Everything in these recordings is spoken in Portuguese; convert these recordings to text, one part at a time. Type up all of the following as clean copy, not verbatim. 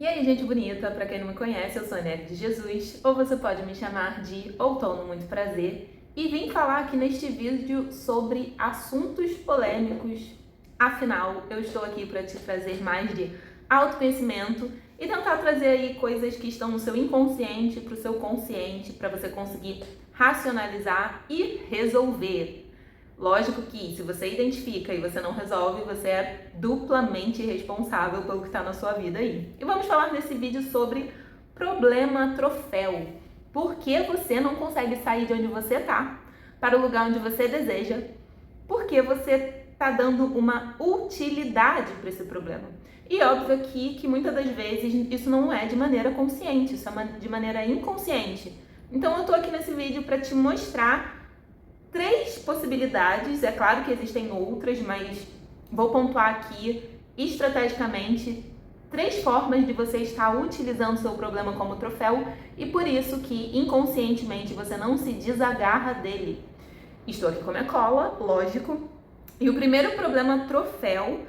E aí, gente bonita, pra quem não me conhece, eu sou a Nery de Jesus, ou você pode me chamar de Outono Muito Prazer, e vim falar aqui neste vídeo sobre assuntos polêmicos. Afinal, eu estou aqui para te trazer mais de autoconhecimento e tentar trazer aí coisas que estão no seu inconsciente para o seu consciente, para você conseguir racionalizar e resolver. Lógico que se você identifica e você não resolve, você é duplamente responsável pelo que está na sua vida aí. E vamos falar nesse vídeo sobre problema troféu. Por que você não consegue sair de onde você está para o lugar onde você deseja? Porque você está dando uma utilidade para esse problema. E óbvio aqui que muitas das vezes isso não é de maneira consciente, isso é de maneira inconsciente. Então eu tô aqui nesse vídeo para te mostrar 3 possibilidades, é claro que existem outras, mas vou pontuar aqui estrategicamente 3 formas de você estar utilizando seu problema como troféu e por isso que inconscientemente você não se desagarra dele. Estou aqui com a minha cola, lógico. E o primeiro problema troféu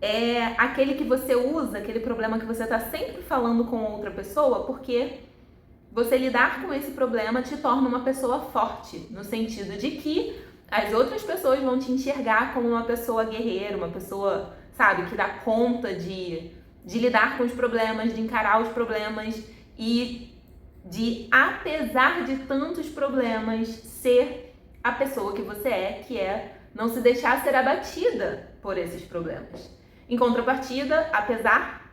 é aquele que você usa, aquele problema que você está sempre falando com outra pessoa, porque você lidar com esse problema te torna uma pessoa forte, no sentido de que as outras pessoas vão te enxergar como uma pessoa guerreira, uma pessoa, sabe, que dá conta de lidar com os problemas, de encarar os problemas e de, apesar de tantos problemas, ser a pessoa que você é, que é não se deixar ser abatida por esses problemas. Em contrapartida, apesar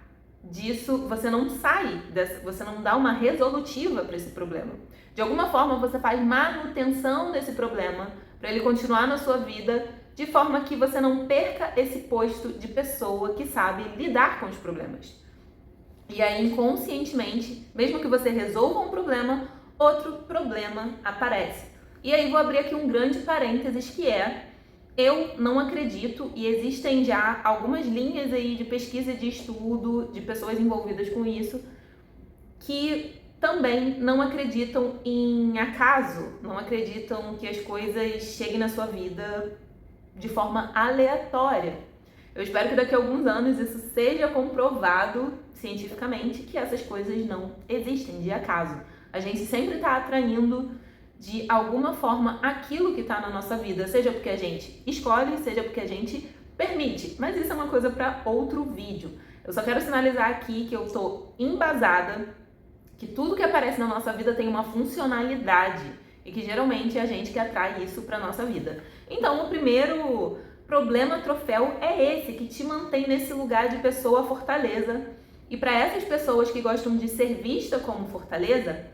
disso, você não sai, você não dá uma resolutiva para esse problema. De alguma forma, você faz manutenção desse problema para ele continuar na sua vida, de forma que você não perca esse posto de pessoa que sabe lidar com os problemas. E aí, inconscientemente, mesmo que você resolva um problema, outro problema aparece. E aí, vou abrir aqui um grande parênteses que é: eu não acredito, e existem já algumas linhas aí de pesquisa e de estudo de pessoas envolvidas com isso, que também não acreditam em acaso, não acreditam que as coisas cheguem na sua vida de forma aleatória. Eu espero que daqui a alguns anos isso seja comprovado cientificamente que essas coisas não existem de acaso. A gente sempre está atraindo de alguma forma aquilo que está na nossa vida, seja porque a gente escolhe, seja porque a gente permite. Mas isso é uma coisa para outro vídeo. Eu só quero sinalizar aqui que eu estou embasada, que tudo que aparece na nossa vida tem uma funcionalidade e que geralmente é a gente que atrai isso para nossa vida. Então, o primeiro problema troféu é esse, que te mantém nesse lugar de pessoa fortaleza. E para essas pessoas que gostam de ser vista como fortaleza,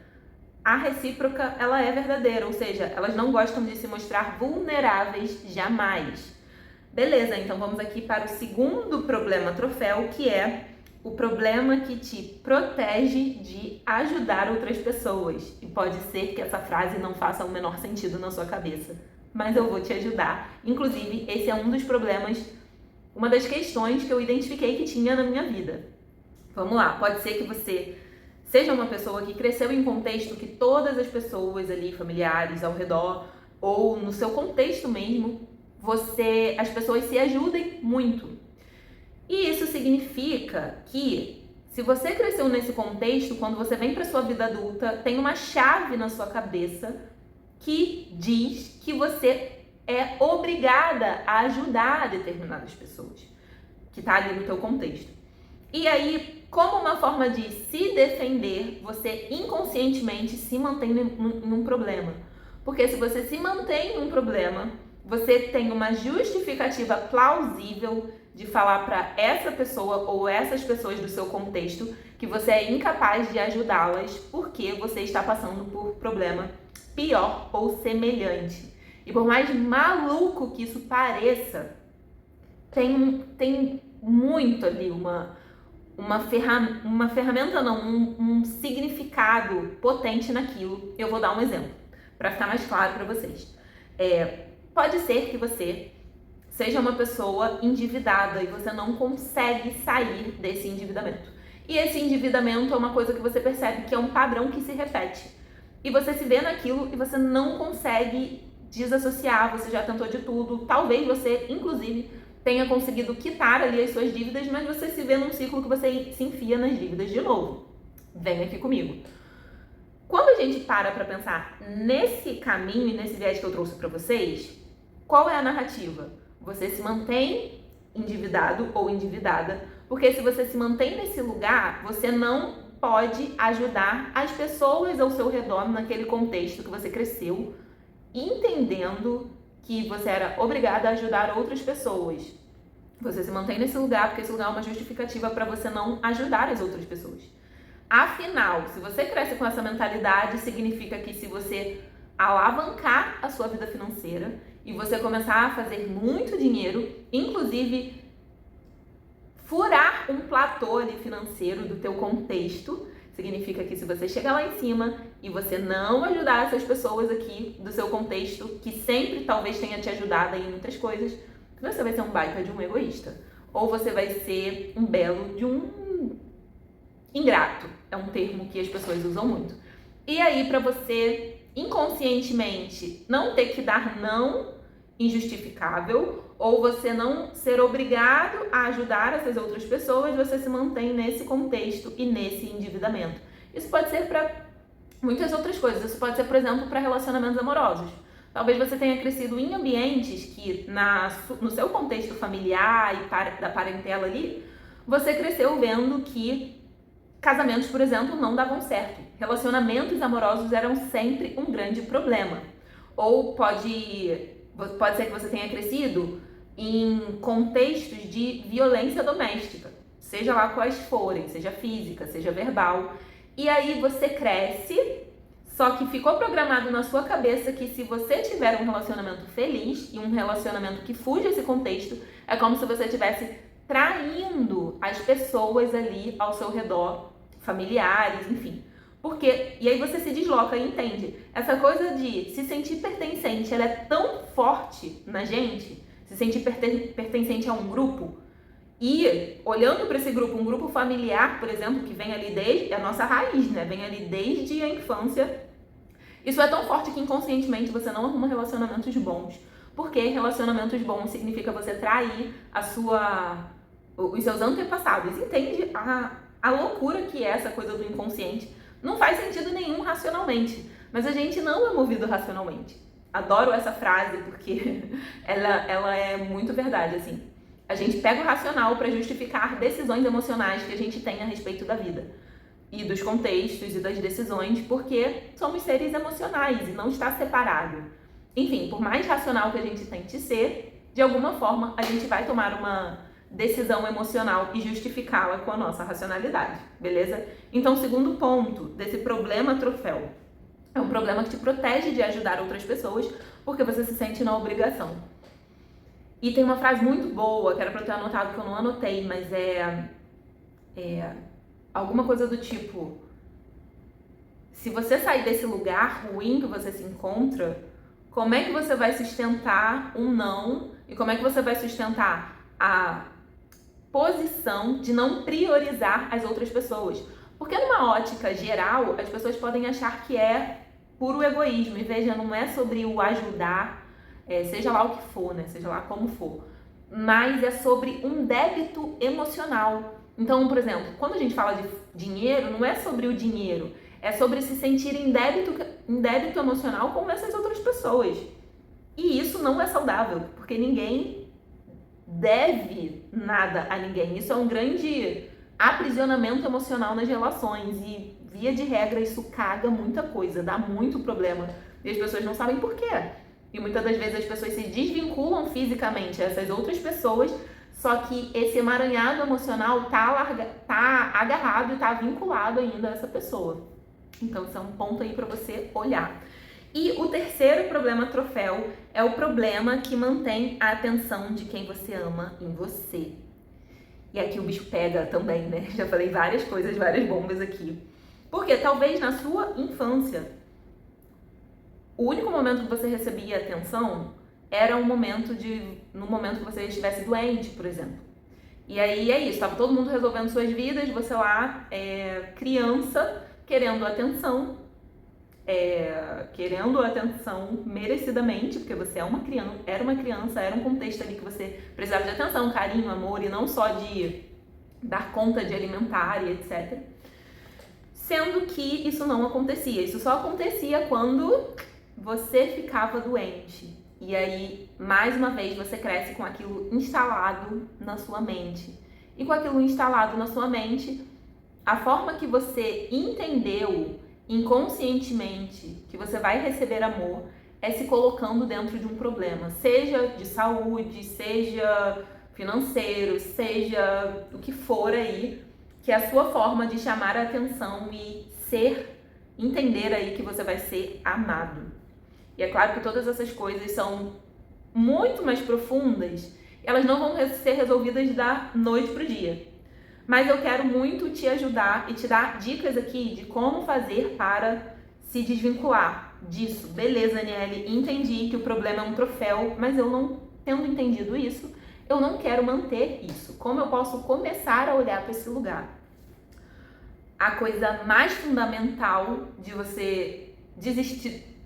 a recíproca, ela é verdadeira, ou seja, elas não gostam de se mostrar vulneráveis jamais. Beleza, então vamos aqui para o segundo problema troféu, que é o problema que te protege de ajudar outras pessoas. E pode ser que essa frase não faça o menor sentido na sua cabeça, mas eu vou te ajudar. Inclusive, esse é um dos problemas, uma das questões que eu identifiquei que tinha na minha vida. Vamos lá, pode ser que você seja uma pessoa que cresceu em contexto que todas as pessoas ali, familiares ao redor, ou no seu contexto mesmo, as pessoas se ajudem muito. E isso significa que, se você cresceu nesse contexto, quando você vem para sua vida adulta, tem uma chave na sua cabeça que diz que você é obrigada a ajudar determinadas pessoas, que está ali no teu contexto. E aí, como uma forma de se defender, você inconscientemente se mantém em um problema. Porque se você se mantém em um problema, você tem uma justificativa plausível de falar para essa pessoa ou essas pessoas do seu contexto que você é incapaz de ajudá-las porque você está passando por problema pior ou semelhante. E por mais maluco que isso pareça, tem muito ali uma ferramenta não, um significado potente naquilo. Eu vou dar um exemplo, para ficar mais claro para vocês. Pode ser que você seja uma pessoa endividada e você não consegue sair desse endividamento. E esse endividamento é uma coisa que você percebe que é um padrão que se repete. E você se vê naquilo e você não consegue desassociar, você já tentou de tudo. Talvez você, inclusive, tenha conseguido quitar ali as suas dívidas, mas você se vê num ciclo que você se enfia nas dívidas de novo. Vem aqui comigo. Quando a gente para pensar nesse caminho e nesse viés que eu trouxe para vocês, qual é a narrativa? Você se mantém endividado ou endividada, porque se você se mantém nesse lugar, você não pode ajudar as pessoas ao seu redor naquele contexto que você cresceu, entendendo que você era obrigada a ajudar outras pessoas. Você se mantém nesse lugar porque esse lugar é uma justificativa para você não ajudar as outras pessoas. Afinal, se você cresce com essa mentalidade, significa que se você alavancar a sua vida financeira e você começar a fazer muito dinheiro, inclusive furar um platô ali financeiro do teu contexto, significa que se você chegar lá em cima e você não ajudar essas pessoas aqui do seu contexto, que sempre talvez tenha te ajudado em muitas coisas, você vai ser um baita de um egoísta. Ou você vai ser um belo de um ingrato. É um termo que as pessoas usam muito. E aí, para você inconscientemente não ter que dar não injustificável, ou você não ser obrigado a ajudar essas outras pessoas, você se mantém nesse contexto e nesse endividamento. Isso pode ser para muitas outras coisas. Isso pode ser, por exemplo, para relacionamentos amorosos. Talvez você tenha crescido em ambientes que, no seu contexto familiar e da parentela ali, você cresceu vendo que casamentos, por exemplo, não davam certo. Relacionamentos amorosos eram sempre um grande problema. Ou pode ser que você tenha crescido em contextos de violência doméstica, seja lá quais forem, seja física, seja verbal. E aí você cresce, só que ficou programado na sua cabeça que se você tiver um relacionamento feliz e um relacionamento que fuja esse contexto, é como se você estivesse traindo as pessoas ali ao seu redor, familiares, enfim. E aí você se desloca e entende. Essa coisa de se sentir pertencente, ela é tão forte na gente, se sentir pertencente a um grupo, e olhando para esse grupo, um grupo familiar, por exemplo, que vem ali desde a nossa raiz, né? Vem ali desde a infância. Isso é tão forte que inconscientemente você não arruma relacionamentos bons. Porque relacionamentos bons significa você trair os seus antepassados. Entende a loucura que é essa coisa do inconsciente? Não faz sentido nenhum racionalmente, mas a gente não é movido racionalmente. Adoro essa frase porque ela é muito verdade, assim. A gente pega o racional para justificar decisões emocionais que a gente tem a respeito da vida e dos contextos e das decisões, porque somos seres emocionais e não está separado. Enfim, por mais racional que a gente tente ser, de alguma forma a gente vai tomar uma decisão emocional e justificá-la com a nossa racionalidade, beleza? Então, o segundo ponto desse problema troféu é um problema que te protege de ajudar outras pessoas porque você se sente na obrigação. E tem uma frase muito boa, que era pra eu ter anotado que eu não anotei, mas é alguma coisa do tipo: se você sair desse lugar ruim que você se encontra, como é que você vai sustentar um não e como é que você vai sustentar a posição de não priorizar as outras pessoas? Porque numa ótica geral, as pessoas podem achar que é puro egoísmo. E veja, não é sobre o ajudar, seja lá o que for, né? Seja lá como for. Mas é sobre um débito emocional. Então, por exemplo, quando a gente fala de dinheiro, não é sobre o dinheiro. É sobre se sentir em débito emocional com essas outras pessoas. E isso não é saudável, porque ninguém deve nada a ninguém. Isso é um grande aprisionamento emocional nas relações e, via de regra, isso caga muita coisa, dá muito problema e as pessoas não sabem por quê. E muitas das vezes as pessoas se desvinculam fisicamente a essas outras pessoas, só que esse emaranhado emocional tá agarrado e tá vinculado ainda a essa pessoa. Então, isso é um ponto aí para você olhar. E o terceiro problema troféu é o problema que mantém a atenção de quem você ama em você. E aqui o bicho pega também, né? Já falei várias coisas, várias bombas aqui. Porque talvez na sua infância, o único momento que você recebia atenção era no momento que você estivesse doente, por exemplo. E aí é isso, estava todo mundo resolvendo suas vidas, você lá, criança, querendo atenção. querendo atenção merecidamente, porque você era uma criança, era um contexto ali que você precisava de atenção, carinho, amor, e não só de dar conta de alimentar e etc. Sendo que isso não acontecia. Isso só acontecia quando você ficava doente. E aí, mais uma vez, você cresce com aquilo instalado na sua mente. E com aquilo instalado na sua mente, a forma que você entendeu inconscientemente que você vai receber amor é se colocando dentro de um problema. Seja de saúde, seja financeiro, seja o que for aí, que é a sua forma de chamar a atenção e entender aí que você vai ser amado. E é claro que todas essas coisas são muito mais profundas, elas não vão ser resolvidas da noite pro dia. Mas eu quero muito te ajudar e te dar dicas aqui de como fazer para se desvincular disso. Beleza, Aniele, entendi que o problema é um troféu, mas eu não tendo entendido isso, eu não quero manter isso. Como eu posso começar a olhar para esse lugar? A coisa mais fundamental de você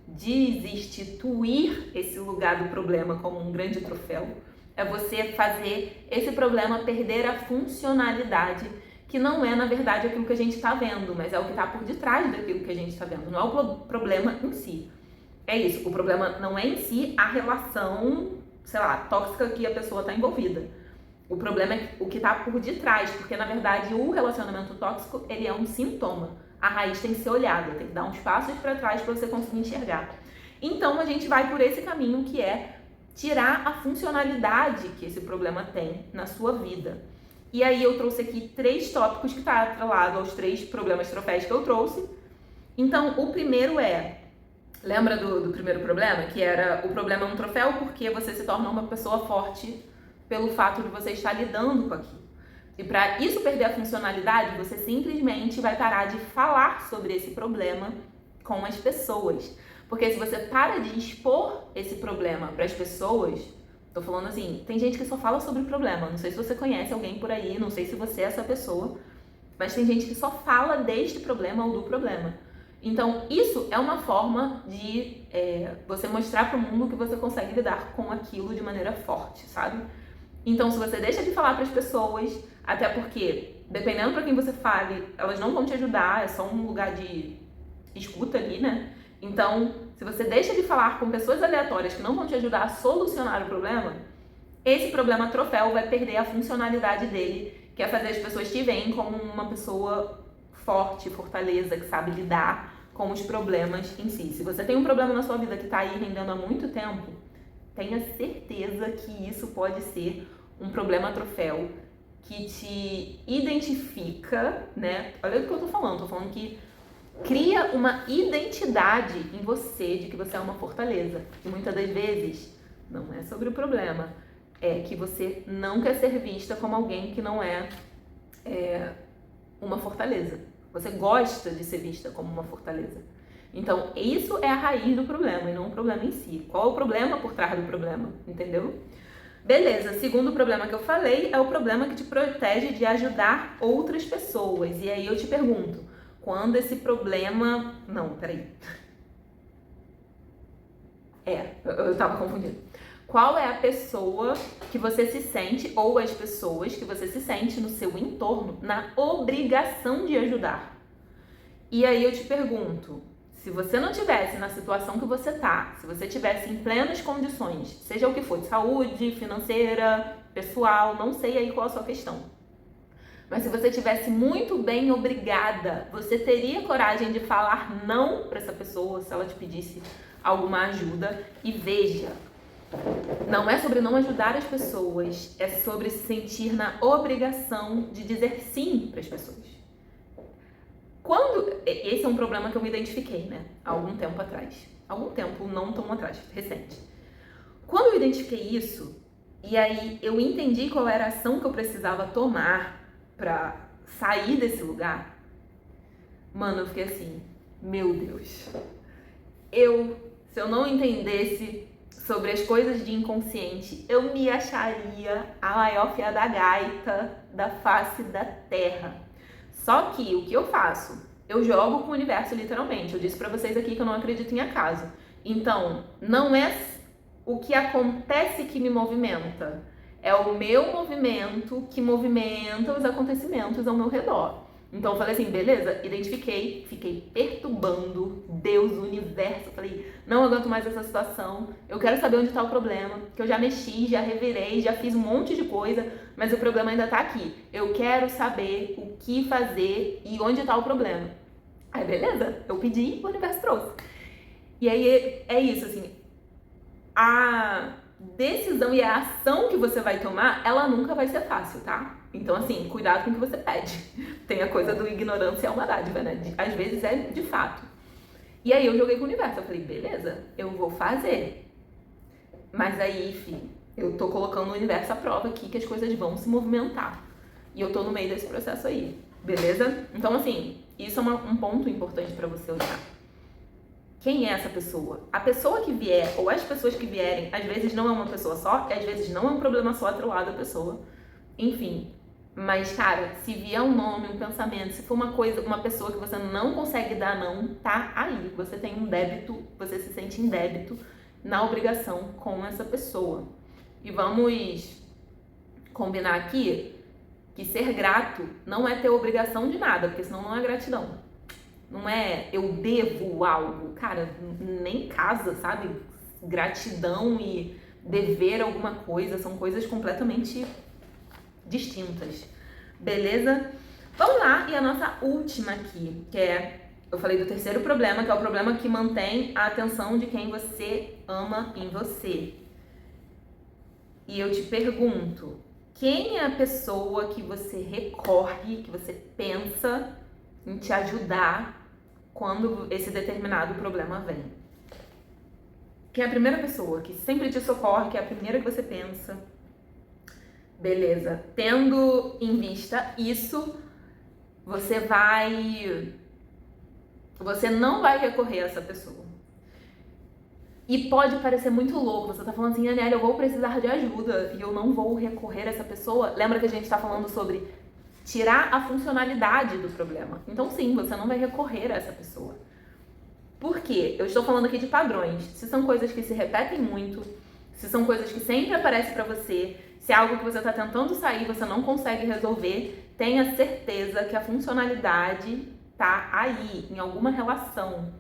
desinstituir esse lugar do problema como um grande troféu é você fazer esse problema perder a funcionalidade, que não é, na verdade, aquilo que a gente está vendo, mas é o que está por detrás daquilo que a gente está vendo. Não é o problema em si. É isso, o problema não é em si a relação, sei lá, tóxica que a pessoa está envolvida. O problema é o que está por detrás, porque, na verdade, o relacionamento tóxico, ele é um sintoma. A raiz tem que ser olhada, tem que dar uns passos para trás para você conseguir enxergar. Então, a gente vai por esse caminho que é tirar a funcionalidade que esse problema tem na sua vida. E aí eu trouxe aqui 3 tópicos que estão atrelados aos 3 problemas troféus que eu trouxe. Então, o primeiro lembra do primeiro problema? Que era o problema é um troféu porque você se torna uma pessoa forte pelo fato de você estar lidando com aquilo. E para isso perder a funcionalidade, você simplesmente vai parar de falar sobre esse problema com as pessoas. Porque se você para de expor esse problema para as pessoas, tô falando assim, tem gente que só fala sobre o problema. Não sei se você conhece alguém por aí, não sei se você é essa pessoa, mas tem gente que só fala deste problema ou do problema. Então, isso é uma forma de você mostrar para o mundo que você consegue lidar com aquilo de maneira forte, sabe? Então, se você deixa de falar para as pessoas, até porque, dependendo para quem você fale, elas não vão te ajudar, é só um lugar de escuta ali, né? Então, se você deixa de falar com pessoas aleatórias que não vão te ajudar a solucionar o problema, esse problema troféu vai perder a funcionalidade dele, que é fazer as pessoas te veem como uma pessoa forte, fortaleza, que sabe lidar com os problemas em si. Se você tem um problema na sua vida que está aí rendendo há muito tempo, tenha certeza que isso pode ser um problema troféu que te identifica, né? Olha o que eu tô falando que cria uma identidade em você de que você é uma fortaleza. E muitas das vezes não é sobre o problema, é que você não quer ser vista como alguém que não é uma fortaleza. Você gosta de ser vista como uma fortaleza. Então, isso é a raiz do problema e não o problema em si. Qual é o problema por trás do problema? Entendeu? Beleza, segundo problema que eu falei é o problema que te protege de ajudar outras pessoas. E aí eu te pergunto, quando esse problema... Não, peraí. Eu tava confundindo. Qual é a pessoa que você se sente, ou as pessoas que você se sente no seu entorno, na obrigação de ajudar? E aí eu te pergunto, se você não tivesse na situação que você tá, se você tivesse em plenas condições, seja o que for, de saúde, financeira, pessoal, não sei aí qual a sua questão, mas se você tivesse muito bem obrigada, você teria coragem de falar não para essa pessoa se ela te pedisse alguma ajuda? E veja, não é sobre não ajudar as pessoas, é sobre se sentir na obrigação de dizer sim para as pessoas. Esse é um problema que eu me identifiquei, né? Há algum tempo atrás. Algum tempo, não tão atrás, recente. Quando eu identifiquei isso, e aí eu entendi qual era a ação que eu precisava tomar pra sair desse lugar, mano, eu fiquei assim, meu Deus. Se eu não entendesse sobre as coisas de inconsciente, eu me acharia a maior fia da gaita da face da terra. Só que o que eu faço? eu jogo com o universo literalmente. Eu disse pra vocês aqui que eu não acredito em acaso. Então, não é o que acontece que me movimenta. É o meu movimento que movimenta os acontecimentos ao meu redor. Então eu falei assim, beleza, identifiquei, fiquei perturbando Deus, o universo. Falei, não aguento mais essa situação, eu quero saber onde está o problema, que eu já mexi, já revirei, já fiz um monte de coisa, mas o problema ainda está aqui. Eu quero saber o que fazer e onde está o problema. Aí beleza, eu pedi, o universo trouxe. E aí é isso, assim, a decisão e a ação que você vai tomar, ela nunca vai ser fácil, tá? Então, assim, cuidado com o que você pede. Tem a coisa do ignorância é uma dádiva, né? Às vezes é de fato. E aí eu joguei com o universo. Eu falei, beleza, eu vou fazer. Mas aí, enfim, eu tô colocando o universo à prova aqui que as coisas vão se movimentar. E eu tô no meio desse processo aí, beleza? Então, assim, isso é um ponto importante pra você olhar. Quem é essa pessoa? A pessoa que vier, ou as pessoas que vierem, às vezes não é uma pessoa só, e às vezes não é um problema só atrelado à pessoa. Enfim, mas, cara, se vier um nome, um pensamento, se for uma coisa, uma pessoa que você não consegue dar não, tá aí. Você tem um débito, você se sente em débito na obrigação com essa pessoa. E vamos combinar aqui que ser grato não é ter obrigação de nada, porque senão não é gratidão. Não é eu devo algo. Cara, nem casa, sabe? Gratidão e dever alguma coisa são coisas completamente distintas. Beleza? Vamos lá, e a nossa última aqui, que é, eu falei do terceiro problema, que é o problema que mantém a atenção de quem você ama em você. E eu te pergunto, quem é a pessoa que você recorre, que você pensa em te ajudar quando esse determinado problema vem? Quem é a primeira pessoa que sempre te socorre, que é a primeira que você pensa? Beleza. Tendo em vista isso, você não vai recorrer a essa pessoa. E pode parecer muito louco, você tá falando assim, Aniele, eu vou precisar de ajuda e eu não vou recorrer a essa pessoa. Lembra que a gente tá falando sobre tirar a funcionalidade do problema. Então sim, você não vai recorrer a essa pessoa. Por quê? Eu estou falando aqui de padrões. Se são coisas que se repetem muito, se são coisas que sempre aparecem pra você, se é algo que você está tentando sair, você não consegue resolver, tenha certeza que a funcionalidade tá aí, em alguma relação.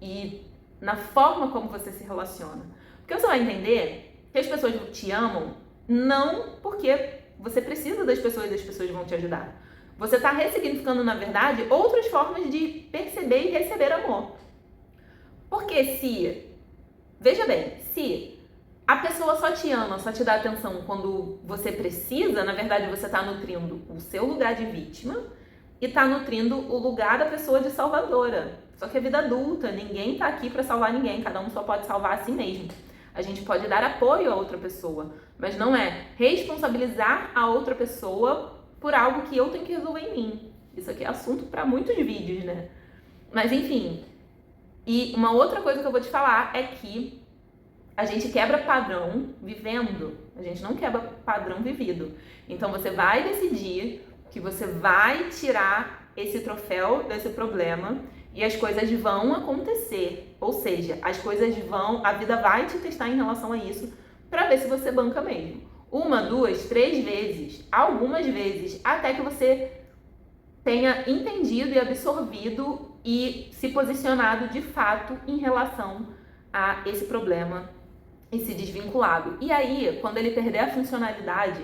E na forma como você se relaciona. Porque você vai entender que as pessoas te amam não porque você precisa das pessoas e as pessoas vão te ajudar. Você está ressignificando, na verdade, outras formas de perceber e receber amor. Porque veja bem, se a pessoa só te ama, só te dá atenção quando você precisa, na verdade você está nutrindo o seu lugar de vítima e está nutrindo o lugar da pessoa de salvadora. Só que é vida adulta, ninguém está aqui para salvar ninguém, cada um só pode salvar a si mesmo. A gente pode dar apoio a outra pessoa, mas não é responsabilizar a outra pessoa por algo que eu tenho que resolver em mim. Isso aqui é assunto para muitos vídeos, né? Mas enfim, e uma outra coisa que eu vou te falar é que a gente quebra padrão vivendo, a gente não quebra padrão vivido. Então você vai decidir que você vai tirar esse troféu desse problema e as coisas vão acontecer. Ou seja, as coisas vão, a vida vai te testar em relação a isso para ver se você banca mesmo. 1, 2, 3 vezes, algumas vezes, até que você tenha entendido e absorvido e se posicionado de fato em relação a esse problema e se desvinculado. E aí, quando ele perder a funcionalidade,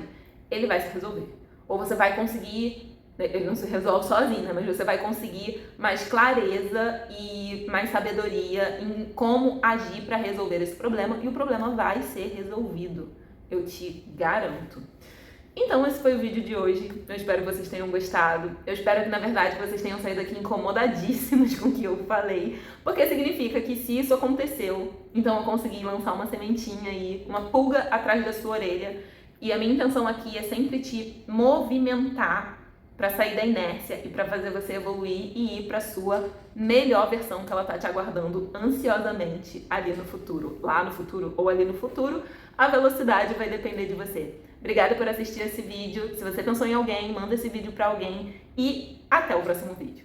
ele vai se resolver. Ou você vai conseguir, ele não se resolve sozinho, né? Mas você vai conseguir mais clareza e mais sabedoria em como agir para resolver esse problema e o problema vai ser resolvido. Eu te garanto. Então esse foi o vídeo de hoje, eu espero que vocês tenham gostado, eu espero que na verdade vocês tenham saído aqui incomodadíssimos com o que eu falei, porque significa que se isso aconteceu, então eu consegui lançar uma sementinha aí, uma pulga atrás da sua orelha, e a minha intenção aqui é sempre te movimentar para sair da inércia e para fazer você evoluir e ir para sua melhor versão que ela tá te aguardando ansiosamente ali no futuro, lá no futuro ou ali no futuro, a velocidade vai depender de você. Obrigada por assistir esse vídeo. Se você pensou em alguém, manda esse vídeo para alguém e até o próximo vídeo.